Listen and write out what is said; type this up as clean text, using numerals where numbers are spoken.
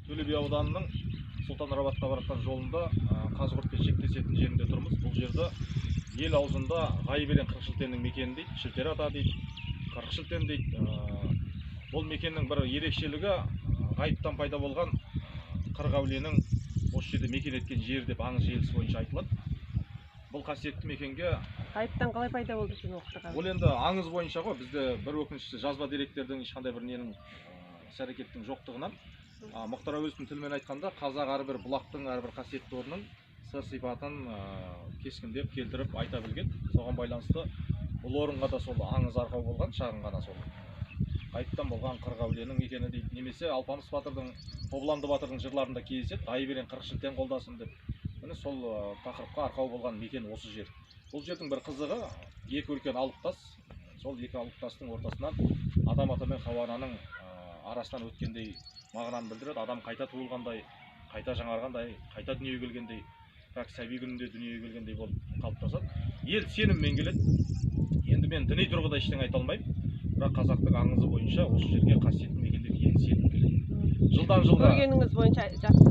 Төле би ауданының Сұлтан-Рабатқа баратын жолында Қазығұртпен шектесетін жерінде тұрмыз. Бұл жерде ел аузында Ғайберен Қырықшілтеннің мекені дейді, Шілтер ата дейді, Қырықшілтен дейді. Бұл мекеннің бір ерекшелігі ғайыптан пайда болған қырғауленің осы жерде мекен еткен жері деп аңыз желісі бойынша айтылады. Бұл қасиетті мекенге ғайыптан қалай пайда болды екен ол қырғауыл? Ол енді аңыз бойынша ғой, бізде бір өкініштісі жазба деректердің ешқандай бір ненің іс-әрекеттің жоқтығынан, Мұхтар Әуезовтің тілімен айтқанда, қазақ әрбір бұлақтың, әрбір қасиетті орнын сыр-сипатын кескіндеп келтіріп айта білген. Соған байланысты бұл орынға да сол аңыз арқау болған, шағын ғана сол ғайыптан болған қырғауленің мекені дейді. Немесе Алпамыс батырдың, Қобыланды батырдың жырларында кездеседі, Ғайберен Қырықшілтен қолдасын деп. Міне сол тақырыпқа арқау болған мекен осы жер. Бұл жердің бір қызығы, екі үлкен алыптас, сол екі алыптастың ортасынан Адам ата мен Хауа ананың арасынан өткендей мағынаны білдіреді. Адам қайта туылғандай, қайта жаңарғандай, қайта дүниеге келгендей, пәк сәби күнінде дүниеге келгендей болып қалыптасады. Ел сеніммен келеді. Енді мен діни тұрғыда ештеңе айта алмаймын, бірақ қазақтың аңызы бойынша осы жерге қасиетті мекендегі ел сенім келеді. Жылдан жылға көргеніңіз бойынша жақсы